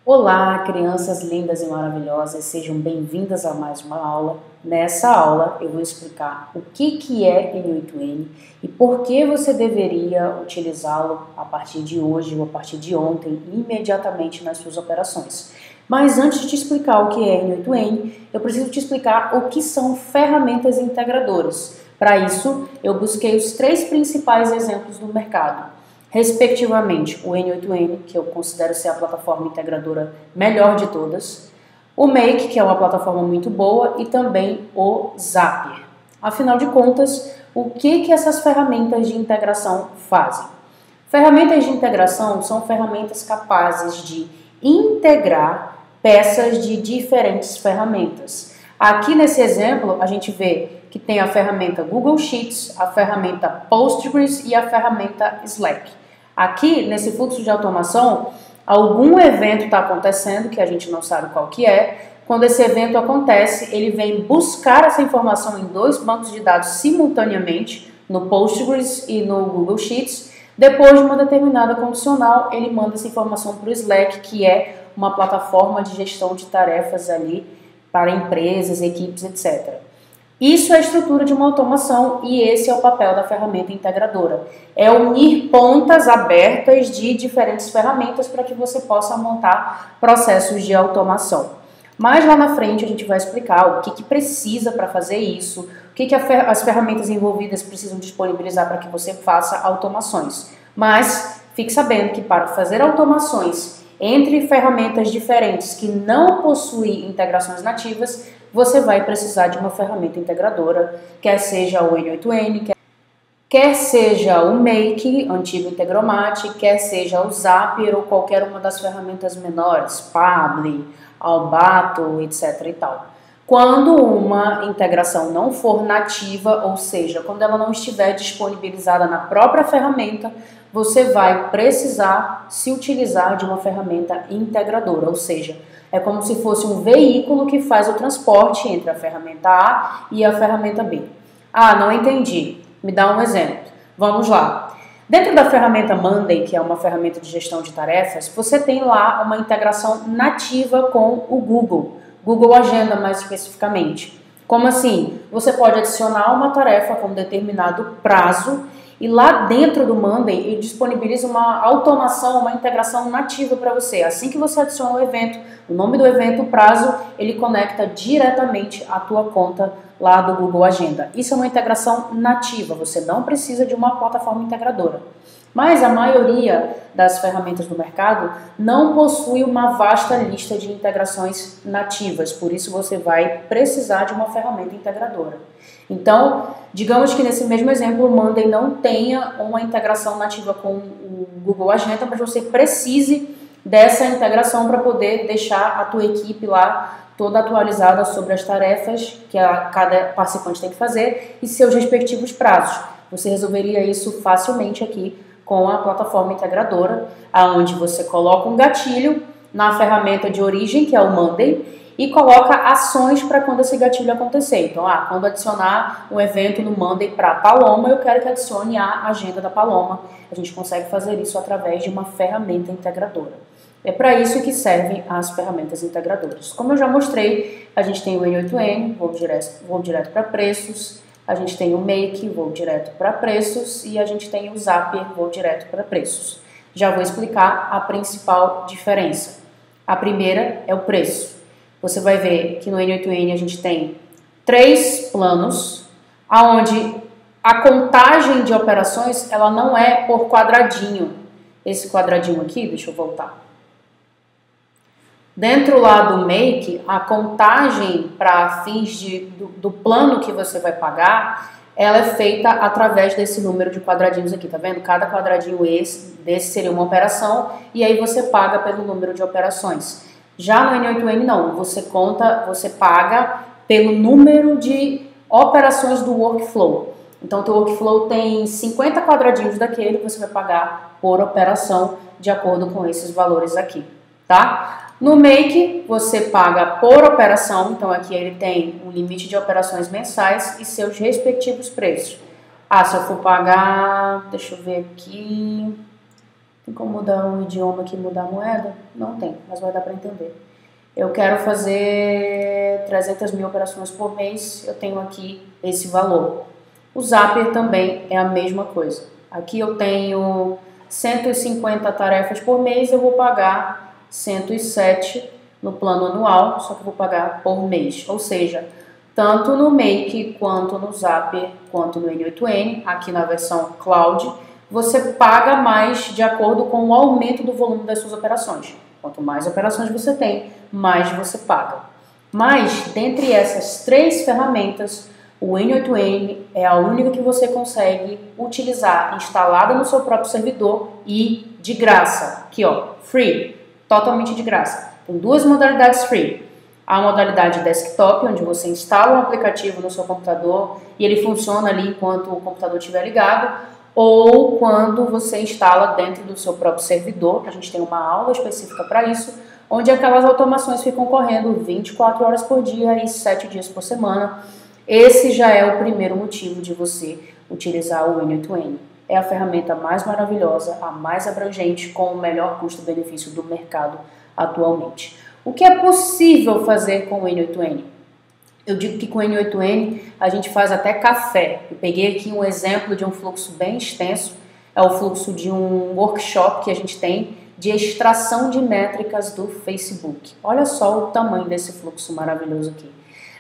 Olá, crianças lindas e maravilhosas, sejam bem-vindas a mais uma aula. Nessa aula eu vou explicar o que é N8N e por que você deveria utilizá-lo a partir de hoje ou a partir de ontem, imediatamente nas suas operações. Mas antes de te explicar o que é N8N, eu preciso te explicar o que são ferramentas integradoras. Para isso, eu busquei os três principais exemplos do mercado. Respectivamente, o N8N, que eu considero ser a plataforma integradora melhor de todas, o Make, que é uma plataforma muito boa, e também o Zapier. Afinal de contas, o que essas ferramentas de integração fazem? Ferramentas de integração são ferramentas capazes de integrar peças de diferentes ferramentas. Aqui nesse exemplo, a gente vê que tem a ferramenta Google Sheets, a ferramenta Postgres e a ferramenta Slack. Aqui, nesse fluxo de automação, algum evento está acontecendo, que a gente não sabe qual que é. Quando esse evento acontece, ele vem buscar essa informação em dois bancos de dados simultaneamente, no Postgres e no Google Sheets. Depois de uma determinada condicional, ele manda essa informação para o Slack, que é uma plataforma de gestão de tarefas ali para empresas, equipes, etc. Isso é a estrutura de uma automação e esse é o papel da ferramenta integradora. É unir pontas abertas de diferentes ferramentas para que você possa montar processos de automação. Mais lá na frente a gente vai explicar o que precisa para fazer isso, o que as ferramentas envolvidas precisam disponibilizar para que você faça automações. Mas fique sabendo que para fazer automações entre ferramentas diferentes que não possuem integrações nativas, você vai precisar de uma ferramenta integradora, quer seja o N8N, quer seja o Make, antigo Integromat, quer seja o Zapier ou qualquer uma das ferramentas menores, Pabbly, Albato, etc. e tal. Quando uma integração não for nativa, ou seja, quando ela não estiver disponibilizada na própria ferramenta, você vai precisar se utilizar de uma ferramenta integradora, ou seja, é como se fosse um veículo que faz o transporte entre a ferramenta A e a ferramenta B. Ah, não entendi. Me dá um exemplo. Vamos lá. Dentro da ferramenta Monday, que é uma ferramenta de gestão de tarefas, você tem lá uma integração nativa com o Google Agenda mais especificamente. Como assim? Você pode adicionar uma tarefa com um determinado prazo e lá dentro do Monday ele disponibiliza uma automação, uma integração nativa para você. Assim que você adiciona o evento, o nome do evento, o prazo, ele conecta diretamente à tua conta lá do Google Agenda. Isso é uma integração nativa, você não precisa de uma plataforma integradora. Mas a maioria das ferramentas do mercado não possui uma vasta lista de integrações nativas, por isso você vai precisar de uma ferramenta integradora. Então, digamos que nesse mesmo exemplo o Monday não tenha uma integração nativa com o Google Agenda, mas você precise dessa integração para poder deixar a tua equipe lá toda atualizada sobre as tarefas que cada participante tem que fazer e seus respectivos prazos. Você resolveria isso facilmente aqui com a plataforma integradora, onde você coloca um gatilho na ferramenta de origem, que é o Monday, e coloca ações para quando esse gatilho acontecer. Então, quando adicionar um evento no Monday para a Paloma, eu quero que adicione a agenda da Paloma. A gente consegue fazer isso através de uma ferramenta integradora. É para isso que servem as ferramentas integradoras. Como eu já mostrei, a gente tem o N8N, vou direto para preços, a gente tem o Make, vou direto para preços, e a gente tem o Zapier, vou direto para preços. Já vou explicar a principal diferença. A primeira é o preço. Você vai ver que no N8N a gente tem 3 planos, onde a contagem de operações ela não é por quadradinho. Esse quadradinho aqui, deixa eu voltar. Dentro lá do Make, a contagem para fins do plano que você vai pagar, ela é feita através desse número de quadradinhos aqui, tá vendo? Cada quadradinho desse seria uma operação e aí você paga pelo número de operações. Já no N8N não, você paga pelo número de operações do workflow. Então, o teu workflow tem 50 quadradinhos daquele, você vai pagar por operação de acordo com esses valores aqui, tá? No Make, você paga por operação, então aqui ele tem um limite de operações mensais e seus respectivos preços. Se eu for pagar, deixa eu ver aqui, Tem como mudar o idioma aqui, mudar a moeda? Não tem, mas vai dar para entender. Eu quero fazer 300 mil operações por mês, eu tenho aqui esse valor. O Zapier também é a mesma coisa. Aqui eu tenho 150 tarefas por mês, eu vou pagar 107 no plano anual, só que eu vou pagar por mês. Ou seja, tanto no Make, quanto no Zapier, quanto no N8N, aqui na versão Cloud, você paga mais de acordo com o aumento do volume das suas operações. Quanto mais operações você tem, mais você paga. Mas, dentre essas 3 ferramentas, o N8N é a única que você consegue utilizar instalada no seu próprio servidor e de graça. Aqui, ó, free, totalmente de graça. Tem 2 modalidades free. A modalidade desktop, onde você instala um aplicativo no seu computador e ele funciona ali enquanto o computador estiver ligado, ou quando você instala dentro do seu próprio servidor. A gente tem uma aula específica para isso, onde aquelas automações ficam correndo 24 horas por dia e 7 dias por semana. Esse já é o primeiro motivo de você utilizar o N8N. É a ferramenta mais maravilhosa, a mais abrangente, com o melhor custo-benefício do mercado atualmente. O que é possível fazer com o N8N? Eu digo que com o N8N a gente faz até café. Eu peguei aqui um exemplo de um fluxo bem extenso, é o fluxo de um workshop que a gente tem de extração de métricas do Facebook. Olha só o tamanho desse fluxo maravilhoso aqui.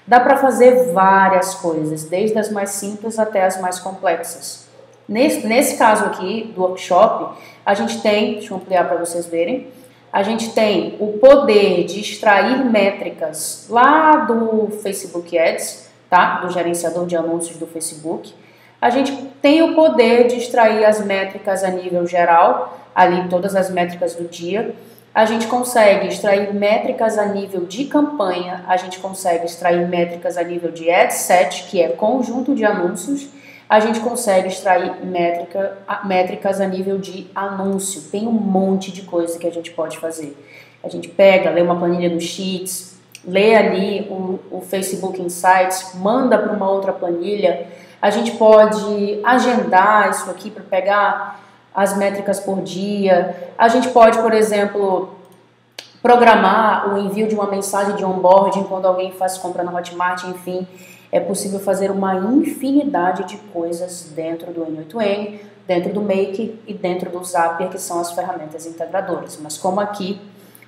Dá para fazer várias coisas, desde as mais simples até as mais complexas. Nesse caso aqui, do workshop, a gente tem, deixa eu ampliar para vocês verem, a gente tem o poder de extrair métricas lá do Facebook Ads, tá? Do gerenciador de anúncios do Facebook. A gente tem o poder de extrair as métricas a nível geral, ali todas as métricas do dia. A gente consegue extrair métricas a nível de campanha, a gente consegue extrair métricas a nível de ad set, que é conjunto de anúncios, a gente consegue extrair métricas a nível de anúncio. Tem um monte de coisa que a gente pode fazer. A gente pega, lê uma planilha no Sheets, lê ali o Facebook Insights, manda para uma outra planilha. A gente pode agendar isso aqui para pegar as métricas por dia. A gente pode, por exemplo, programar o envio de uma mensagem de onboarding quando alguém faz compra na Hotmart, enfim. É possível fazer uma infinidade de coisas dentro do N8N, dentro do Make e dentro do Zapier, que são as ferramentas integradoras. Mas como aqui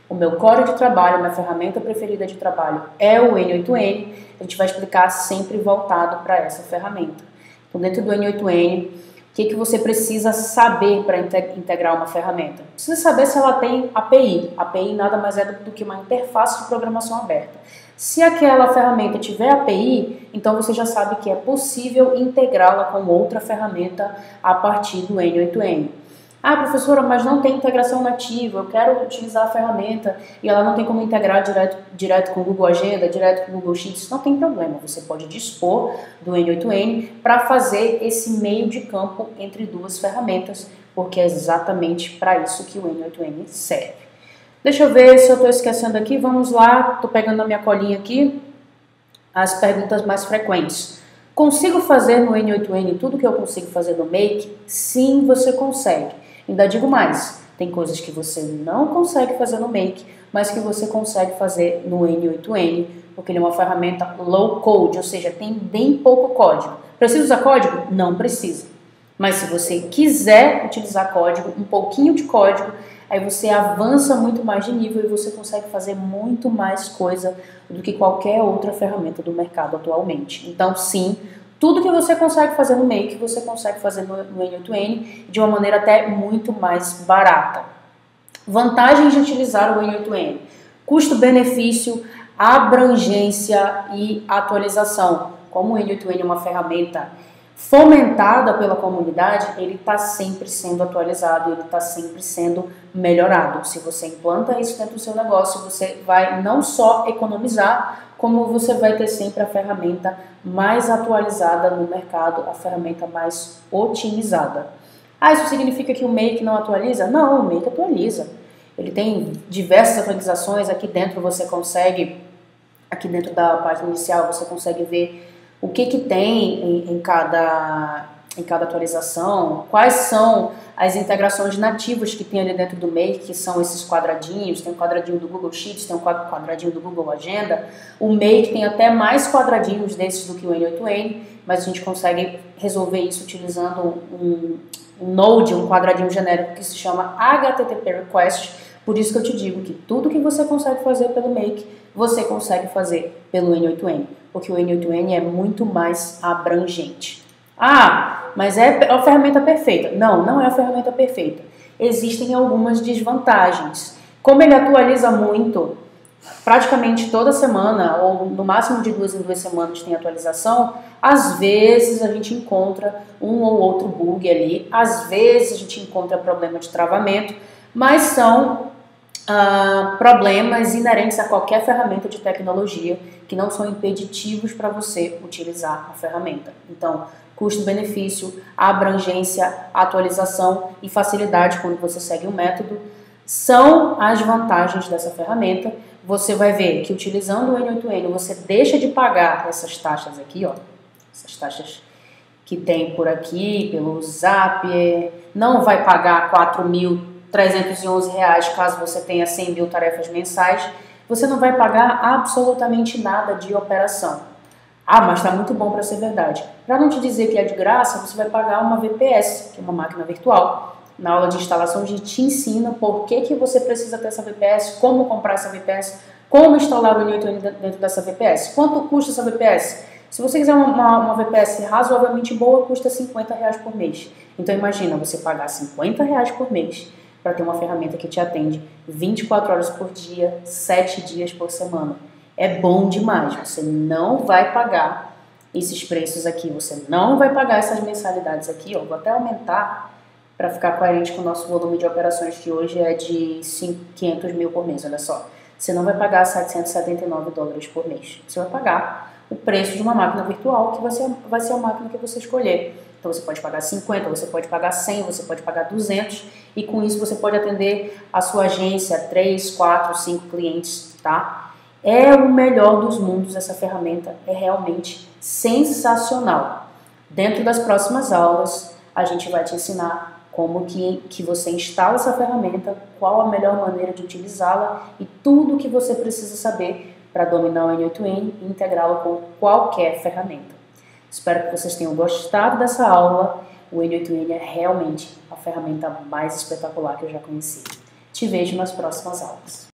o meu core de trabalho, minha ferramenta preferida de trabalho é o N8N, a gente vai explicar sempre voltado para essa ferramenta. Então, dentro do N8N, o que você precisa saber para integrar uma ferramenta? Precisa saber se ela tem API. API nada mais é do que uma interface de programação aberta. Se aquela ferramenta tiver API, então você já sabe que é possível integrá-la com outra ferramenta a partir do N8N. Ah, professora, mas não tem integração nativa, eu quero utilizar a ferramenta e ela não tem como integrar direto com o Google Agenda, direto com o Google Sheets. Não tem problema, você pode dispor do N8N para fazer esse meio de campo entre 2 ferramentas, porque é exatamente para isso que o N8N serve. Deixa eu ver se eu estou esquecendo aqui, vamos lá, estou pegando a minha colinha aqui, as perguntas mais frequentes. Consigo fazer no N8N tudo que eu consigo fazer no Make? Sim, você consegue. Ainda digo mais, tem coisas que você não consegue fazer no Make, mas que você consegue fazer no N8N, porque ele é uma ferramenta low code, ou seja, tem bem pouco código. Precisa usar código? Não precisa. Mas se você quiser utilizar código, um pouquinho de código, aí você avança muito mais de nível e você consegue fazer muito mais coisa do que qualquer outra ferramenta do mercado atualmente. Então, sim, tudo que você consegue fazer no Make, você consegue fazer no N8N de uma maneira até muito mais barata. Vantagens de utilizar o N8N: custo-benefício, abrangência e atualização. Como o N8N é uma ferramenta fomentada pela comunidade, ele está sempre sendo atualizado, ele está sempre sendo melhorado. Se você implanta isso dentro do seu negócio, você vai não só economizar, como você vai ter sempre a ferramenta mais atualizada no mercado, a ferramenta mais otimizada. Ah, isso significa que o Make não atualiza? Não, o Make atualiza. Ele tem diversas atualizações, aqui dentro você consegue, aqui dentro da página inicial, você consegue ver o que tem em em cada atualização, quais são as integrações nativas que tem ali dentro do Make, que são esses quadradinhos, tem um quadradinho do Google Sheets, tem um quadradinho do Google Agenda. O Make tem até mais quadradinhos desses do que o N8N, mas a gente consegue resolver isso utilizando um node, um quadradinho genérico que se chama HTTP Request. Por isso que eu te digo que tudo que você consegue fazer pelo Make, você consegue fazer pelo N8N, porque o N8N é muito mais abrangente. Ah, mas é a ferramenta perfeita. Não, não é a ferramenta perfeita. Existem algumas desvantagens. Como ele atualiza muito, praticamente toda semana, ou no máximo de 2 em 2 semanas tem atualização, às vezes a gente encontra um ou outro bug ali, às vezes a gente encontra problema de travamento, mas são problemas inerentes a qualquer ferramenta de tecnologia que não são impeditivos para você utilizar a ferramenta. Então, custo-benefício, abrangência, atualização e facilidade quando você segue o método são as vantagens dessa ferramenta. Você vai ver que utilizando o N8N você deixa de pagar essas taxas aqui, ó, essas taxas que tem por aqui, pelo Zapier, não vai pagar R$4.311 caso você tenha 100 mil tarefas mensais, você não vai pagar absolutamente nada de operação. Ah, mas está muito bom para ser verdade. Para não te dizer que é de graça, você vai pagar uma VPS, que é uma máquina virtual. Na aula de instalação a gente te ensina por que você precisa ter essa VPS, como comprar essa VPS, como instalar o N8N dentro dessa VPS, quanto custa essa VPS. Se você quiser uma VPS razoavelmente boa, custa R$50 por mês. Então imagina você pagar R$50 por mês para ter uma ferramenta que te atende 24 horas por dia, 7 dias por semana. É bom demais, você não vai pagar esses preços aqui, você não vai pagar essas mensalidades aqui, ó. Vou até aumentar para ficar coerente com o nosso volume de operações, que hoje é de 500 mil por mês, olha só. Você não vai pagar $779 por mês, você vai pagar o preço de uma máquina virtual, que vai ser a máquina que você escolher. Então você pode pagar 50, você pode pagar 100, você pode pagar 200, e com isso você pode atender a sua agência, 3, 4, 5 clientes, tá? É o melhor dos mundos, essa ferramenta é realmente sensacional. Dentro das próximas aulas, a gente vai te ensinar como que você instala essa ferramenta, qual a melhor maneira de utilizá-la e tudo o que você precisa saber para dominar o N8N e integrá-lo com qualquer ferramenta. Espero que vocês tenham gostado dessa aula. O N8N é realmente a ferramenta mais espetacular que eu já conheci. Te vejo nas próximas aulas.